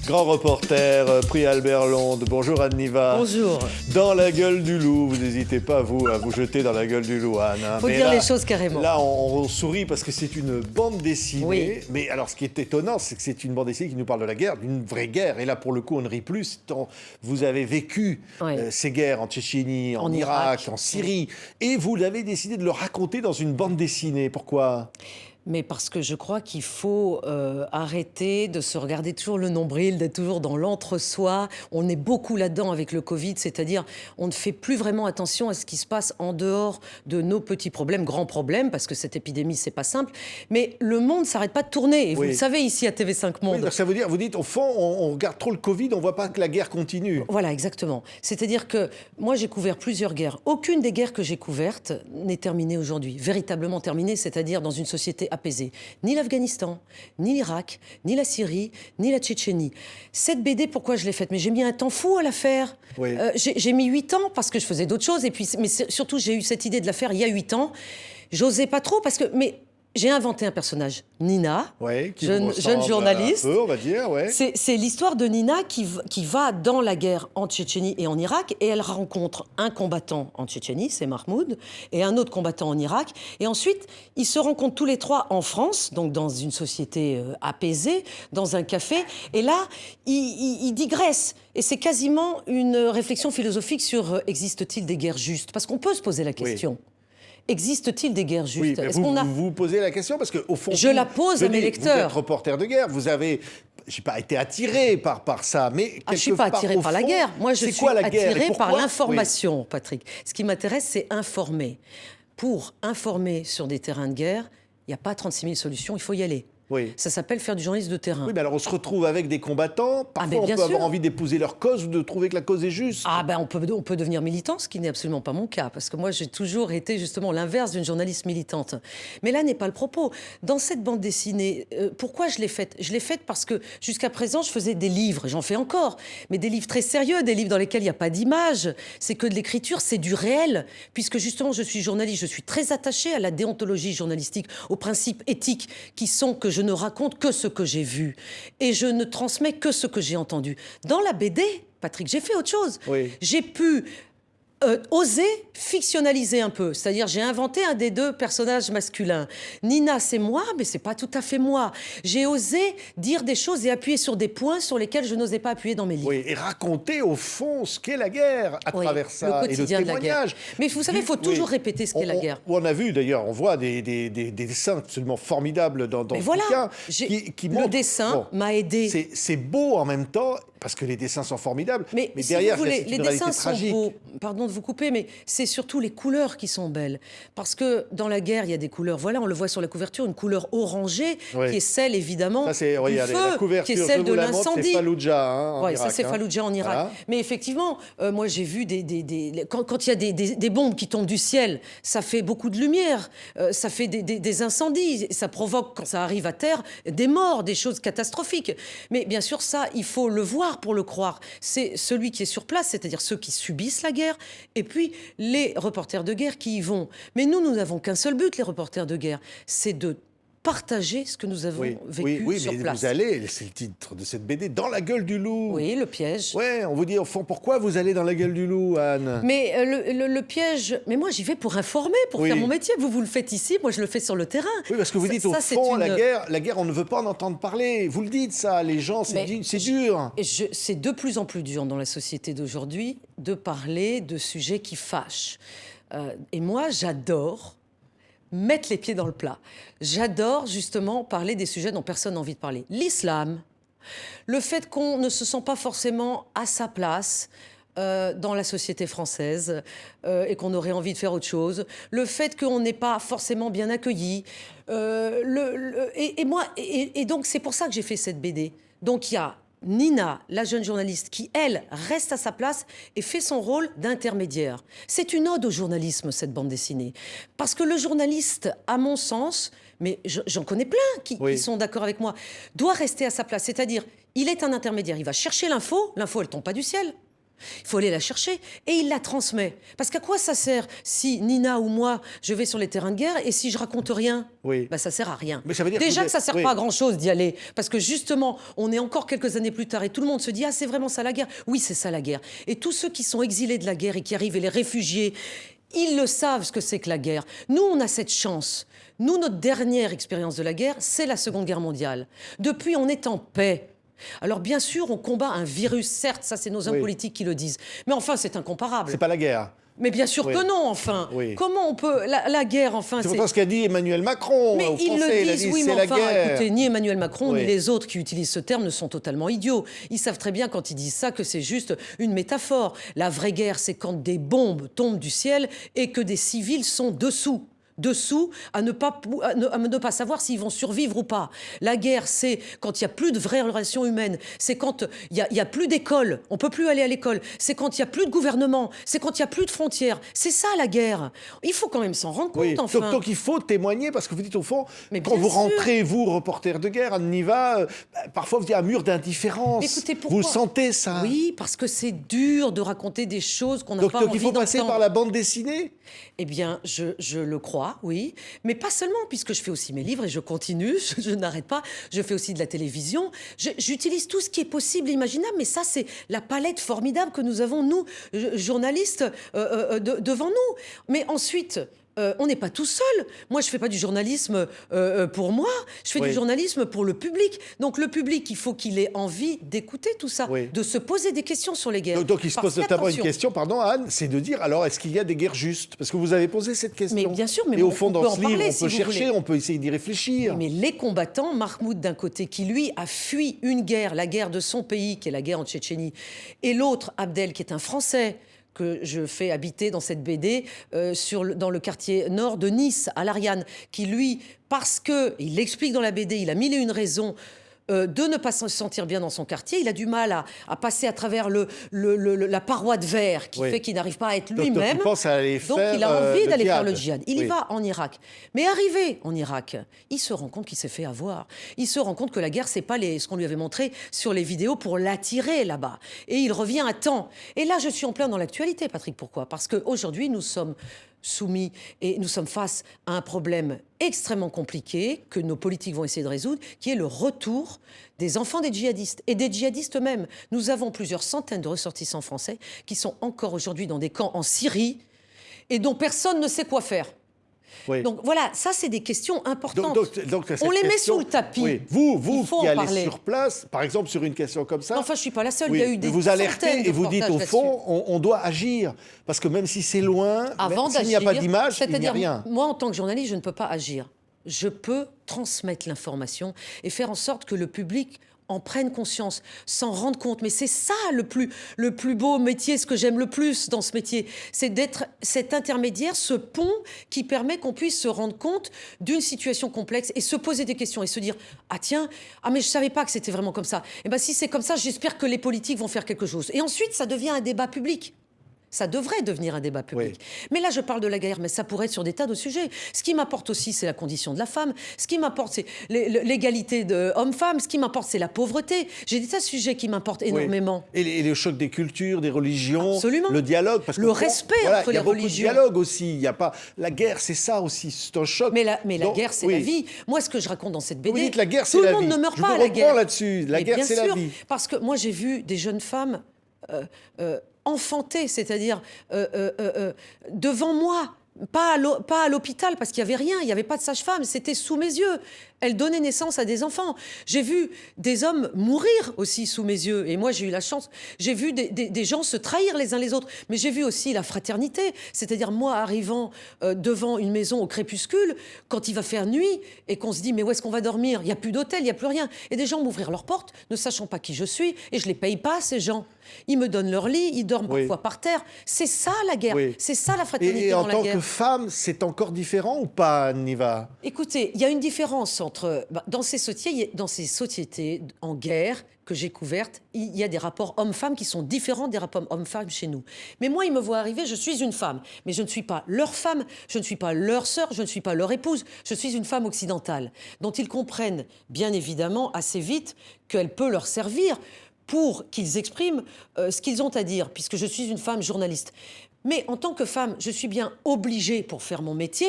Grand reporter, prix Albert Londres. Bonjour Anne Niva. Bonjour. Dans la gueule du loup, vous n'hésitez pas à vous jeter dans la gueule du loup, Anne. Faut dire les choses carrément. Là, on sourit parce que c'est une bande dessinée. Oui. Mais alors, ce qui est étonnant, c'est que c'est une bande dessinée qui nous parle de la guerre, d'une vraie guerre. Et là, pour le coup, on ne rit plus. Tant vous avez vécu ces guerres en Tchétchénie, en Irak, en Syrie. Et vous avez décidé de le raconter dans une bande dessinée. Pourquoi ? Mais parce que je crois qu'il faut arrêter de se regarder toujours le nombril, d'être toujours dans l'entre-soi. On est beaucoup là-dedans avec le Covid, c'est-à-dire on ne fait plus vraiment attention à ce qui se passe en dehors de nos petits problèmes, grands problèmes, parce que cette épidémie, c'est pas simple. Mais le monde ne s'arrête pas de tourner. Et vous le savez ici à TV5 Monde. Oui, donc ça veut dire, vous dites, au fond, on regarde trop le Covid, on ne voit pas que la guerre continue. Voilà, exactement. C'est-à-dire que moi, j'ai couvert plusieurs guerres. Aucune des guerres que j'ai couvertes n'est terminée aujourd'hui, véritablement terminée, c'est-à-dire dans une société apaisée. Ni l'Afghanistan, ni l'Irak, ni la Syrie, ni la Tchétchénie. Cette BD, pourquoi je l'ai faite ? Mais j'ai mis un temps fou à la faire. Oui. J'ai mis 8 ans parce que je faisais d'autres choses. Et puis, mais surtout, j'ai eu cette idée de la faire il y a 8 ans. J'osais pas trop parce que... Mais j'ai inventé un personnage, Nina, jeune journaliste. Un peu, on va dire, C'est l'histoire de Nina qui va dans la guerre en Tchétchénie et en Irak, et elle rencontre un combattant en Tchétchénie, c'est Mahmoud, et un autre combattant en Irak. Et ensuite, ils se rencontrent tous les trois en France, donc dans une société apaisée, dans un café. Et là, ils digressent. Et c'est quasiment une réflexion philosophique sur existe-t-il des guerres justes ? Parce qu'on peut se poser la question. Oui. Existe-t-il des guerres justes ? Vous posez la question parce qu'au fond... Je la pose à mes lecteurs. Vous êtes reporter de guerre, vous avez... Je n'ai pas été attiré par ça, mais... Je ne suis pas attiré par la guerre. Moi, je suis attiré par l'information, Patrick. Ce qui m'intéresse, c'est informer. Pour informer sur des terrains de guerre, il n'y a pas 36 000 solutions, il faut y aller. Oui. Ça s'appelle faire du journalisme de terrain. Oui, mais alors on se retrouve avec des combattants. Parfois, on peut avoir envie d'épouser leur cause ou de trouver que la cause est juste. On peut devenir militant, ce qui n'est absolument pas mon cas. Parce que moi, j'ai toujours été justement l'inverse d'une journaliste militante. Mais là n'est pas le propos. Dans cette bande dessinée, pourquoi je l'ai faite ? Je l'ai faite parce que jusqu'à présent, je faisais des livres. J'en fais encore. Mais des livres très sérieux, des livres dans lesquels il n'y a pas d'image. C'est que de l'écriture, c'est du réel. Puisque justement, je suis journaliste. Je suis très attachée à la déontologie journalistique, aux principes éthiques qui sont que je ne raconte que ce que j'ai vu et je ne transmets que ce que j'ai entendu. Dans la BD, Patrick, j'ai fait autre chose. Oui. J'ai pu oser fictionnaliser un peu. C'est-à-dire, j'ai inventé un des deux personnages masculins. Nina, c'est moi, mais c'est pas tout à fait moi. J'ai osé dire des choses et appuyer sur des points sur lesquels je n'osais pas appuyer dans mes livres. Oui, et raconter au fond ce qu'est la guerre à travers ça, le quotidien et le de la guerre. Mais vous savez, il faut toujours répéter ce qu'est la guerre. On a vu d'ailleurs, on voit des dessins absolument formidables dans ce bouquin. Qui montrent, le dessin m'a aidé. C'est beau en même temps, parce que les dessins sont formidables, mais si derrière, vous voulez, c'est les une dessins réalité tragique. sont beaux. Pardon de vous couper, mais c'est surtout les couleurs qui sont belles. Parce que dans la guerre, il y a des couleurs. Voilà, on le voit sur la couverture, une couleur orangée, qui est celle, évidemment, du feu, qui est celle de l'incendie. C'est Fallujah, en Irak. Ça, c'est Fallujah en Irak. Voilà. Mais effectivement, moi, j'ai vu quand il y a des bombes qui tombent du ciel, ça fait beaucoup de lumière, ça fait des incendies, ça provoque, quand ça arrive à terre, des morts, des choses catastrophiques. Mais bien sûr, ça, il faut le voir pour le croire. C'est celui qui est sur place, c'est-à-dire ceux qui subissent la guerre, et puis les reporters de guerre qui y vont. Mais nous n'avons qu'un seul but, les reporters de guerre, c'est de partager ce que nous avons vécu sur place. Vous allez, c'est le titre de cette BD, dans la gueule du loup. Oui, le piège. Oui, on vous dit au fond, pourquoi vous allez dans la gueule du loup, Anne ? Mais le piège, mais moi j'y vais pour informer, pour faire mon métier. Vous le faites ici, moi je le fais sur le terrain. Oui, parce que vous dites au fond, la guerre, on ne veut pas en entendre parler. Vous le dites ça, les gens, c'est dur. C'est de plus en plus dur dans la société d'aujourd'hui de parler de sujets qui fâchent. Et moi, j'adore mettre les pieds dans le plat. J'adore justement parler des sujets dont personne n'a envie de parler. L'islam, le fait qu'on ne se sent pas forcément à sa place dans la société française et qu'on aurait envie de faire autre chose, le fait qu'on n'est pas forcément bien accueilli, et donc c'est pour ça que j'ai fait cette BD. Donc il y a Nina, la jeune journaliste, qui, elle, reste à sa place et fait son rôle d'intermédiaire. C'est une ode au journalisme, cette bande dessinée. Parce que le journaliste, à mon sens, mais j'en connais plein qui sont d'accord avec moi, doit rester à sa place. C'est-à-dire, il est un intermédiaire. Il va chercher l'info, elle ne tombe pas du ciel. Il faut aller la chercher et il la transmet. Parce qu'à quoi ça sert si Nina ou moi, je vais sur les terrains de guerre et si je raconte rien, ça sert à rien. Mais ça veut dire déjà que ça sert pas à grand-chose d'y aller. Parce que justement, on est encore quelques années plus tard et tout le monde se dit « Ah, c'est vraiment ça la guerre ?» Oui, c'est ça la guerre. Et tous ceux qui sont exilés de la guerre et qui arrivent et les réfugiés, ils le savent ce que c'est que la guerre. Nous, on a cette chance. Nous, notre dernière expérience de la guerre, c'est la Seconde Guerre mondiale. Depuis, on est en paix. Alors bien sûr, on combat un virus, certes, ça c'est nos hommes politiques qui le disent. Mais enfin, c'est incomparable. C'est pas la guerre. Mais bien sûr que non, enfin. Comment on peut... La guerre, enfin... C'est pourtant ce qu'a dit Emmanuel Macron. Mais ils le disent, oui, mais enfin, écoutez, ni Emmanuel Macron, ni les autres qui utilisent ce terme ne sont totalement idiots. Ils savent très bien quand ils disent ça que c'est juste une métaphore. La vraie guerre, c'est quand des bombes tombent du ciel et que des civils sont dessous à ne pas savoir s'ils vont survivre ou pas. La guerre, c'est quand il n'y a plus de vraies relations humaines. C'est quand il n'y a plus d'école. On ne peut plus aller à l'école. C'est quand il n'y a plus de gouvernement. C'est quand il n'y a plus de frontières. C'est ça, la guerre. Il faut quand même s'en rendre compte, enfin. Donc il faut témoigner, parce que vous dites au fond, quand vous rentrez, vous, reporter de guerre, à Niva, parfois vous dites un mur d'indifférence. Écoutez, pourquoi ? Vous sentez ça? Oui, parce que c'est dur de raconter des choses qu'on n'a pas envie d'entendre. Donc il faut passer par la bande dessinée? Eh bien, je le crois, oui. Mais pas seulement, puisque je fais aussi mes livres et je continue, je n'arrête pas. Je fais aussi de la télévision. J'utilise tout ce qui est possible et imaginable, mais ça, c'est la palette formidable que nous avons, nous, journalistes, devant nous. Mais ensuite... on n'est pas tout seul. Moi, je ne fais pas du journalisme pour moi. Je fais du journalisme pour le public. Donc, le public, il faut qu'il ait envie d'écouter tout ça, de se poser des questions sur les guerres. Donc il se pose notamment une question, pardon, Anne, c'est de dire, alors, est-ce qu'il y a des guerres justes? Parce que vous avez posé cette question. Mais bien sûr, mais et au fond, dans ce livre, on peut chercher, on peut essayer d'y réfléchir. Mais les combattants, Mahmoud d'un côté, qui lui a fui une guerre, la guerre de son pays, qui est la guerre en Tchétchénie, et l'autre, Abdel, qui est un Français, que je fais habiter dans cette BD dans le quartier nord de Nice, à l'Ariane, qui lui, parce que, il l'explique dans la BD, il a mille et une raisons de ne pas se sentir bien dans son quartier. Il a du mal à passer à travers la paroi de verre qui fait qu'il n'arrive pas à être lui-même. Donc il a envie d'aller faire le djihad. Il y va en Irak. Mais arrivé en Irak, il se rend compte qu'il s'est fait avoir. Il se rend compte que la guerre, c'est pas ce qu'on lui avait montré sur les vidéos pour l'attirer là-bas. Et il revient à temps. Et là, je suis en plein dans l'actualité, Patrick. Pourquoi? Parce qu'aujourd'hui, nous sommes soumis et nous sommes face à un problème extrêmement compliqué que nos politiques vont essayer de résoudre, qui est le retour des enfants des djihadistes et des djihadistes eux-mêmes. Nous avons plusieurs centaines de ressortissants français qui sont encore aujourd'hui dans des camps en Syrie et dont personne ne sait quoi faire. Donc voilà, ça c'est des questions importantes. Donc, on les met sous le tapis. Vous qui allez sur place, par exemple sur une question comme ça... Non, enfin, je ne suis pas la seule, il y a eu des vous alertez et vous dites au fond, on doit agir. Parce que même si c'est loin, s'il n'y a pas d'image, il n'y a rien. Moi, en tant que journaliste, je ne peux pas agir. Je peux transmettre l'information et faire en sorte que le public en prennent conscience, s'en rendent compte. Mais c'est ça le plus beau métier, ce que j'aime le plus dans ce métier, c'est d'être cet intermédiaire, ce pont qui permet qu'on puisse se rendre compte d'une situation complexe et se poser des questions et se dire « Ah tiens, mais je ne savais pas que c'était vraiment comme ça. Eh bien, si c'est comme ça, j'espère que les politiques vont faire quelque chose. » Et ensuite, ça devient un débat public. Ça devrait devenir un débat public. Mais là, je parle de la guerre, mais ça pourrait être sur des tas de sujets. Ce qui m'importe aussi, c'est la condition de la femme. Ce qui m'importe, c'est l'égalité de homme-femme. Ce qui m'importe, c'est la pauvreté. J'ai des tas de sujets qui m'importent énormément. Et le choc des cultures, des religions, absolument. Le dialogue. Parce le respect entre les religions. Il y a beaucoup de dialogue aussi. Il y a pas... La guerre, c'est ça aussi. C'est un choc. Mais la guerre, c'est la vie. Moi, ce que je raconte dans cette BD... Vous dites la guerre, c'est la vie. Tout le monde ne meurt pas à la guerre. Je vous reprends là-dessus. La guerre, c'est la vie. Parce que moi, j'ai vu des jeunes femmes... enfantée, c'est-à-dire devant moi, pas à l'hôpital, parce qu'il n'y avait rien, il n'y avait pas de sage-femme, c'était sous mes yeux. Elle donnait naissance à des enfants. J'ai vu des hommes mourir aussi sous mes yeux, et moi j'ai eu la chance. J'ai vu des gens se trahir les uns les autres, mais j'ai vu aussi la fraternité, c'est-à-dire moi arrivant devant une maison au crépuscule, quand il va faire nuit, et qu'on se dit mais où est-ce qu'on va dormir? Il n'y a plus d'hôtel, il n'y a plus rien. Et des gens m'ouvrir leurs portes, ne sachant pas qui je suis, et je ne les paye pas, ces gens. Ils me donnent leur lit, ils dorment parfois par terre. C'est ça la guerre, c'est ça la fraternité dans la guerre. Et en tant que femme, c'est encore différent ou pas, Niva? Écoutez, il y a une différence entre... Dans ces sociétés en guerre que j'ai couvertes, il y a des rapports hommes-femmes qui sont différents des rapports hommes-femmes chez nous. Mais moi, ils me voient arriver, je suis une femme. Mais je ne suis pas leur femme, je ne suis pas leur sœur, je ne suis pas leur épouse. Je suis une femme occidentale, dont ils comprennent bien évidemment assez vite qu'elle peut leur servir pour qu'ils expriment ce qu'ils ont à dire, puisque je suis une femme journaliste. Mais en tant que femme, je suis bien obligée pour faire mon métier.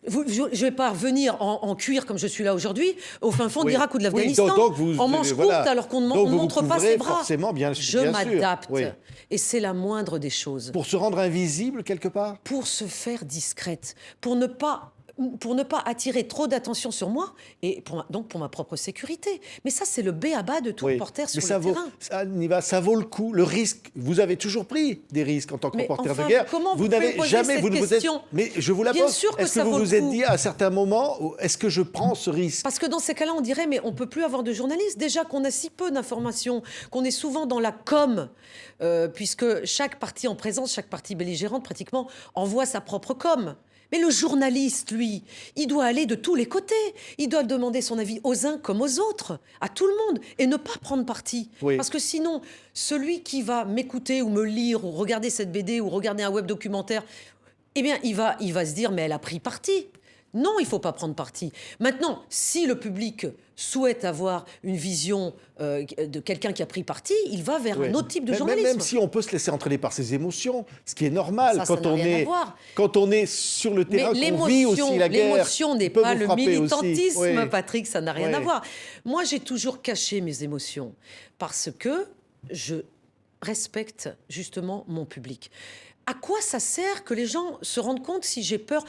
Je ne vais pas revenir en cuir comme je suis là aujourd'hui, au fin fond de l'Irak ou de l'Afghanistan, en manche courte, alors qu'on ne montre pas ses bras. Je m'adapte. Oui. Et c'est la moindre des choses. Pour se rendre invisible, quelque part ? Pour se faire discrète, pour ne pas attirer trop d'attention sur moi, et donc pour ma propre sécurité. Mais ça, c'est le b.a.-ba de tout reporter sur le terrain. Ça vaut le coup, le risque. Vous avez toujours pris des risques en tant que reporter de guerre. Comment vous n'avez jamais cette question ? Mais je vous la pose. Bien sûr que est-ce que vous vous êtes dit à certains moments, est-ce que je prends ce risque ? Parce que dans ces cas-là, on dirait, mais on ne peut plus avoir de journalistes. Déjà qu'on a si peu d'informations, qu'on est souvent dans la com, puisque chaque parti en présence, chaque parti belligérante, pratiquement, envoie sa propre com. Mais le journaliste, lui, il doit aller de tous les côtés. Il doit demander son avis aux uns comme aux autres, à tout le monde, et ne pas prendre parti. Oui. Parce que sinon, celui qui va m'écouter ou me lire ou regarder cette BD ou regarder un web documentaire, eh bien, il va se dire, mais elle a pris parti. Non, il ne faut pas prendre parti. Maintenant, si le public souhaite avoir une vision de quelqu'un qui a pris parti, il va vers un autre type de journalisme. Même si on peut se laisser entraîner par ses émotions, ce qui est normal quand on est sur le terrain, qu'on vit aussi la guerre. L'émotion n'est pas le militantisme, Patrick, ça n'a rien à voir. Moi, j'ai toujours caché mes émotions parce que je respecte justement mon public. À quoi ça sert que les gens se rendent compte si j'ai peur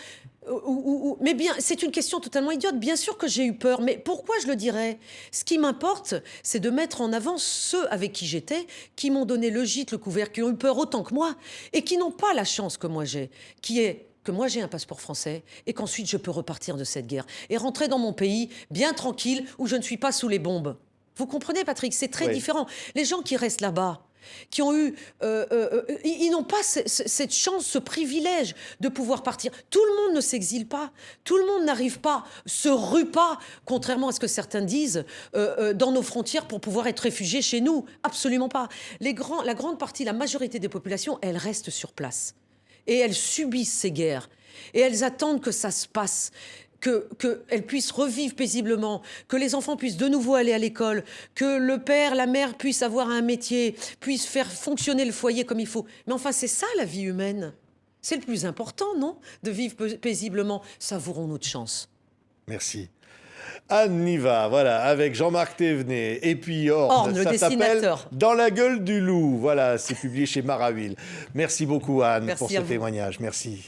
mais bien, c'est une question totalement idiote. Bien sûr que j'ai eu peur, mais pourquoi je le dirais ? Ce qui m'importe, c'est de mettre en avant ceux avec qui j'étais, qui m'ont donné le gîte, le couvert, qui ont eu peur autant que moi, et qui n'ont pas la chance que moi j'ai, qui est que moi j'ai un passeport français, et qu'ensuite je peux repartir de cette guerre, et rentrer dans mon pays, bien tranquille, où je ne suis pas sous les bombes. Vous comprenez, Patrick ? C'est très différent. Les gens qui restent là-bas, qui ont eu... ils n'ont pas cette chance, ce privilège de pouvoir partir. Tout le monde ne s'exile pas. Tout le monde n'arrive pas, se rue pas, contrairement à ce que certains disent, dans nos frontières pour pouvoir être réfugiés chez nous. Absolument pas. La grande partie, la majorité des populations, elles restent sur place. Et elles subissent ces guerres. Et elles attendent que ça se passe. Qu'elles puissent revivre paisiblement, que les enfants puissent de nouveau aller à l'école, que le père, la mère puissent avoir un métier, puissent faire fonctionner le foyer comme il faut. Mais enfin, c'est ça la vie humaine. C'est le plus important, non ? De vivre paisiblement. Savourons notre chance. Merci. Anne Niva, voilà, avec Jean-Marc Thévenet et puis Horn, le ça dessinateur. s'appelle Dans la gueule du loup. Voilà, c'est publié chez Marahuil. Merci beaucoup Anne pour ce témoignage. Merci.